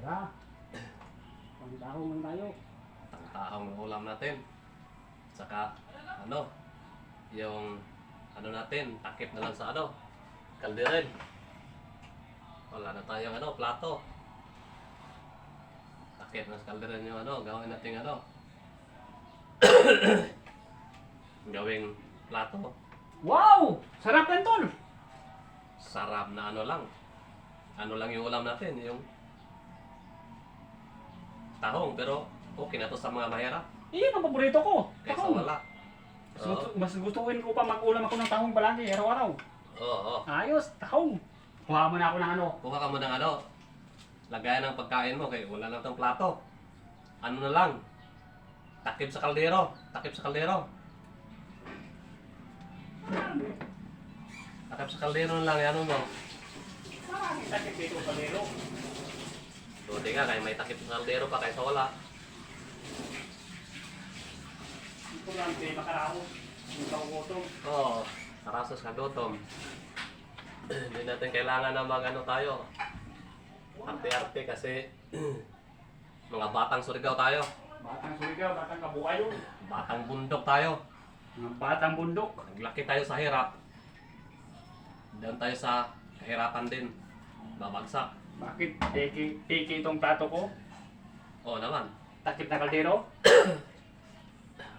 Tara. Pangtahong man tayo. Tahong ng ulam natin. Saka yung natin, takip na lang sa kalderin. Wala na tayong plato. Takip na sa kalderin yung gawin natin gawing plato. Wow! Sarap yan, tol! Sarap na lang. Lang yung ulam natin, yung tahong, pero okay na to sa mga mahirap. Iyan ang paborito ko. Kaysa Tahong. wala. Mas gustuin ko pa mag-ulam ako ng tahong palagi, araw-araw. Oo. Ayos, tahong. Kuha mo na ako ng Kuha ka mo ng lagayan ng pagkain mo, kaya wala lang tong plato. Na lang, takip sa kaldero. Takip sa kaldero na lang, yan mo. Maraming takip dito sa kaldero. Buti nga, kaya may takip sa kaldero pa kaysa wala. Ito lang, pinakaraos. Yung kaugutom. Oo, karasos kagutom. Hindi natin kailangan na tayo. Arte-arte kasi mga batang Surigao tayo. Batang Surigao, batang Kabukayo. Batang bundok tayo. Mga batang bundok. Naglaki tayo sa hirap. Doon tayo sa kahirapan din. Babagsak. Bakit tiki itong plato ko? Oo naman. Takip na kaldero?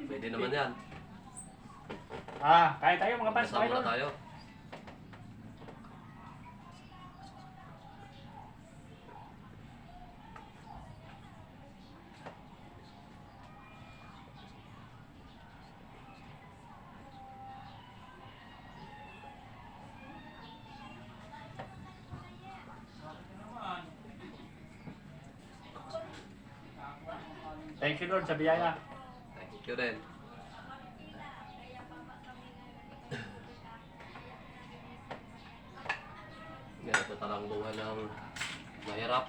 Pwede naman yan. Kaya tayo mga fans, Kasama na tayo. Thank you Lord sa biyaya. Thank you rin. Ganito talang buhay ng mahirap.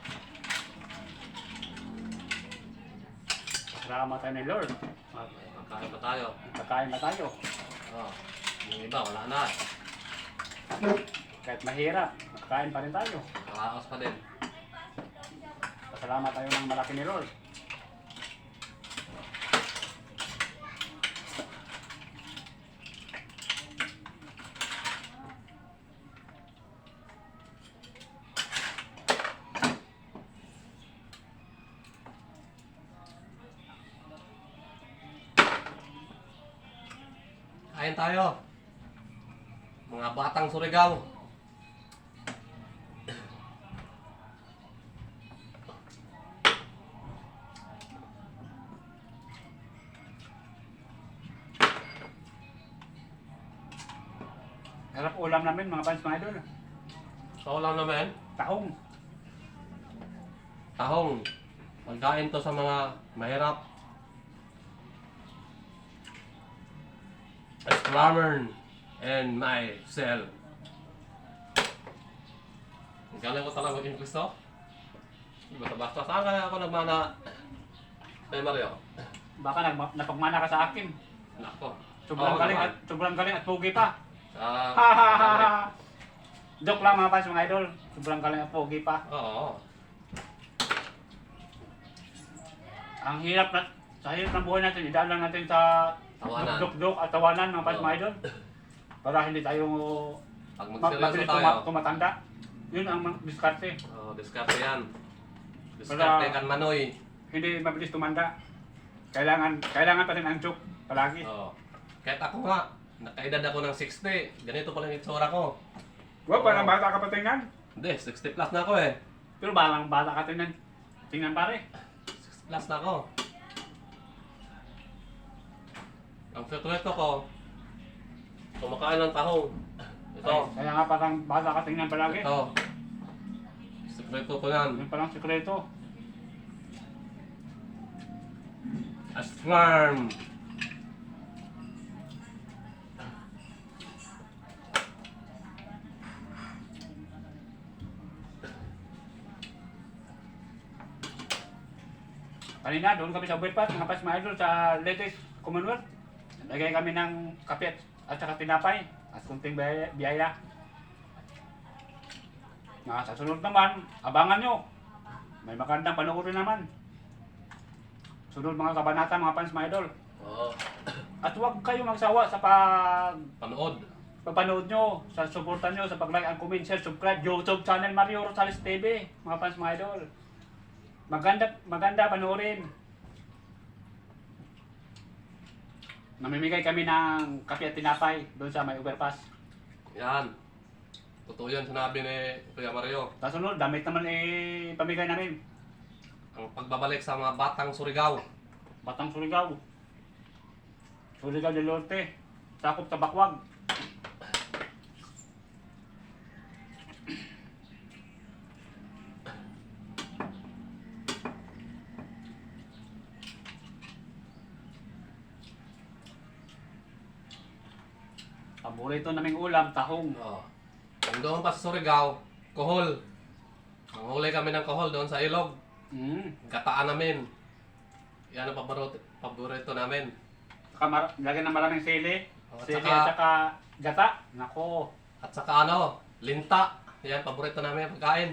Salamat tayo ni Lord. May pagkain pa tayo. Kakain na tayo. Yung iba, wala na. Kahit mahirap, makakain pa rin tayo. Kalaos pa din. Pasalamat tayo ng malaki ni Lord. Kain tayo. Mga batang Surigao. Sarap ulam namin mga fans mga idol. So lang naman. Tahong. Tahong. Pagkain to sa mga mahirap. As Ramern and myself. Galing ko talaga maging Kristo. Basta-basta. Saan kaya ako nagmana kay Mario? Baka napagmana ka sa akin. Nako. Sobrang galing at pogi pa. Ah, Joke lang mga fans mga idol. Sobrang galing at pogi pa. oo. Ang hirap sa hirap ng buhay natin, idaan lang natin sa Tawanan. duk-duk at tawanan mga fans Oo. mga idol. Para hindi tayo Pag magseryoso tayo. tumatanda. Yun ang diskarte. Diskarte yan. Diskarte kan Manoy. Hindi mabilis tumanda. Kailangan pa rin ang joke palagi. Oo. Kahit ako nga, nakaedad ako ng 60. Ganito pala yung itsura ko. Wow, parang Oo. bata ka pa tingnan. Hindi, 60 plus na ako eh. Pero parang bata ka tingnan. Tingnan pare. 60 plus na ako. Ang sekreto ko, kumakain ng tahong. Ito. Kaya nga parang bata ka tingnan palagi. Ito. Sekreto ko yan. Yun palang sikreto. Aswarm. Kanina doon kami sa Buetpat, mga pas mga idol sa latest Commonwealth. Lagay kami ng kape at saka tinapay at kunting biyaya. Sa sunod naman, abangan nyo. May magandang panoorin naman. Sunod mga kabanata, mga fans, mga idol. Oo. At huwag kayo magsawa sa Panood. pagpanood nyo, sa suportan nyo, sa pag-like and comment, share, subscribe, YouTube channel Mario Rosales TV, mga fans, mga idol. Maganda panoorin. Namimigay kami ng kape at tinapay doon sa may overpass. Yan. Totoo yan sinabi ni Kuya Mario. Tapos sunod, damit naman pamigay namin. Ang pagbabalik sa mga batang Surigao. Batang Surigao. Surigao del Norte. Sakop sa Bakwag. Paborito naming ulam, tahong. Oo. Kung doon pa sa Surigao, kohol. Manghuli kami ng kohol doon sa ilog. Gataan namin. Yan ang paborito namin. Saka lagyan ng maraming sili. Oh, Sili tsaka- at saka gata. Nako. At saka ano, linta. Yan, paborito namin yung pagkain.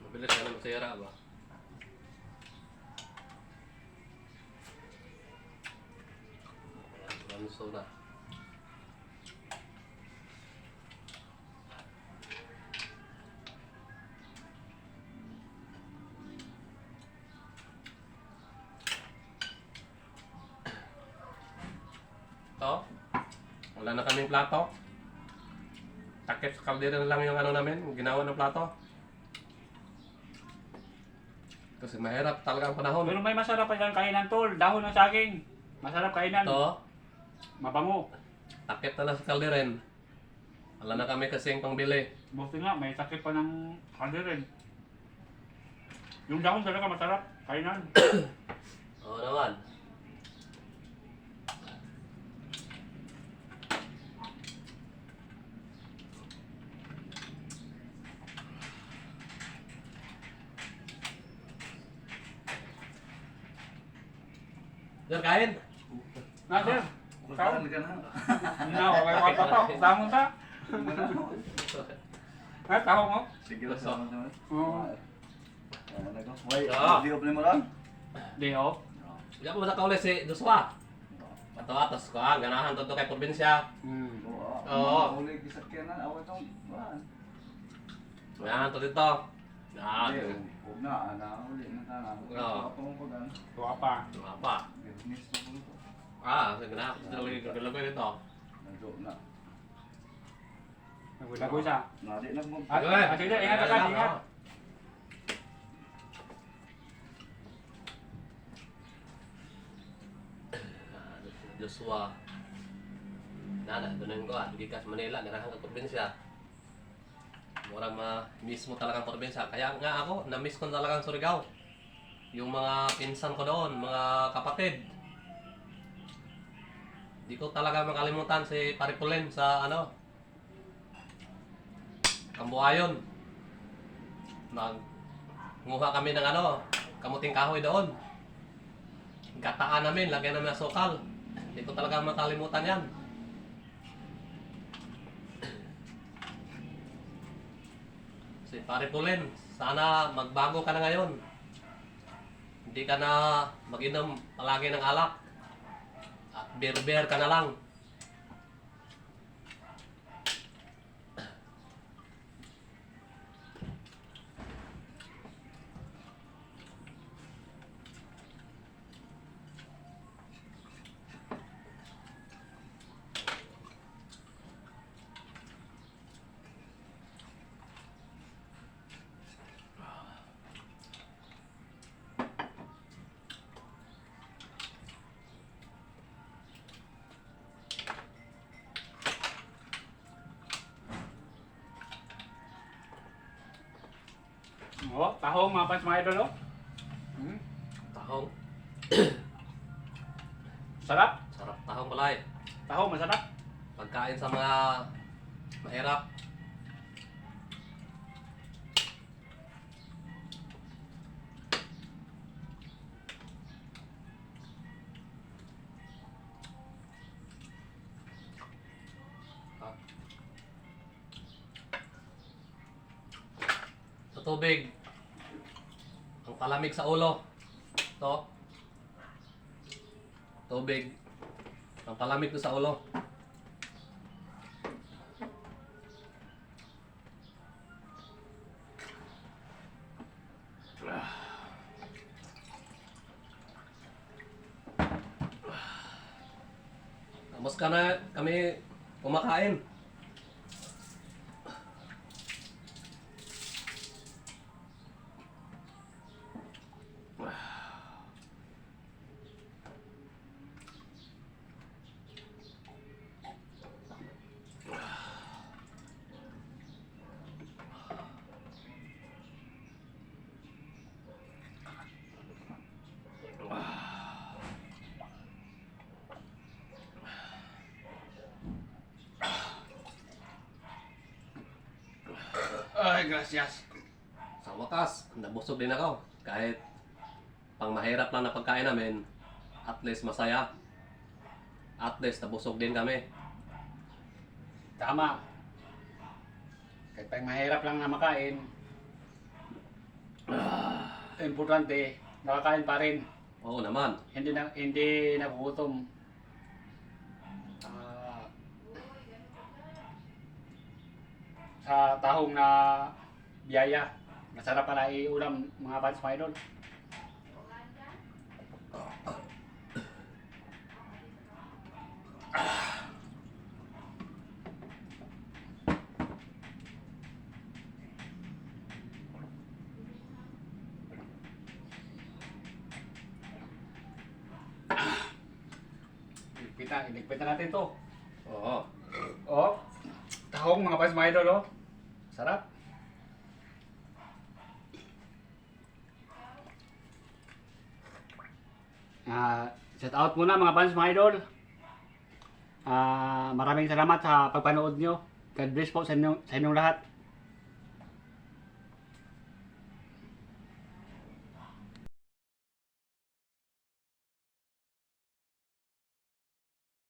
Mabilis ka na masira ba? Ranso na. Ito, wala na kaming plato. Takip sa kaldero na lang yung ano namin, yung ginawa ng plato. Kasi mahirap talaga ang panahon. Pero may masarap pa dyan kainan tol. Dahon ng saging. Masarap kainan. Ito, Mabango. takip na lang sa kalderin. Wala na kami kasing pangbili. Buti nga, may takip pa ng kalderin. Yung dahon talaga masarap. Kainan. Oo naman. Sir, kain. Na sir. Kukaan ka na. Na, okay ka pa pa. Bangon ka. Ha, taho mo? Sige lang, sama naman. Oo. Wait, Ah. di open mo lang. Day off. Diyan po sa kauli si Joshua. Patawatos ko ah, ganahan to kay probinsya. Oo. Uli kisakyan na, away tong buwan. Ganahan to dito. Ah, Huwag na, uli na ka na. Oo. Ako mong pag-ano. Tuwa pa. apa? Business na po ito. Ah, ganahan to lagi dito. Nado na. Nagulagoy siya. Nadi na mo. Sige, ingat ka, ingat. Joshua. Nana, doon ko ah, gikas Manila, ganahan ka probinsya. Murang mismo talagang probinsya. Kaya nga ako, na-miss ko talagang Surigao. Yung mga pinsan ko doon, mga kapatid. Di ko talaga makalimutan si Paripulen sa ano, Kambuayon. Nguha kami ng kamuting kahoy doon. Gataan namin, lagyan namin ng sukal. Hindi ko talaga makalimutan yan. Si Pare Pulin, sana magbago ka na ngayon. Hindi ka na mag-inom palagi ng alak. At beer ka na lang. Oh, tahong mga paps mga idol, oh. Tahong. Sarap. Sarap tahong pala eh. Tahong, masarap. Pagkain sa mga mahirap. Sa tubig, ang palamig sa ulo. Ito. Tubig. Ang palamig ko sa ulo. Tapos ka na kami kumakain. Ay, gracias. Sa wakas, nabusog din ako. Kahit pang mahirap lang na pagkain namin, at least masaya. At least nabusog din kami. Tama. Kahit pang mahirap lang na makain, importante, nakakain pa rin. Oo naman. Hindi nagugutom. Ah, sa tahong na biyaya, masarap pala iulam mga paps mga idol. Iligpitan natin to. Oo. Oh, tahong mga paps mga idol, oh. Sarap. Shout out muna mga fans mga idol. Maraming salamat sa pagpanood nyo. God bless po sa inyong lahat.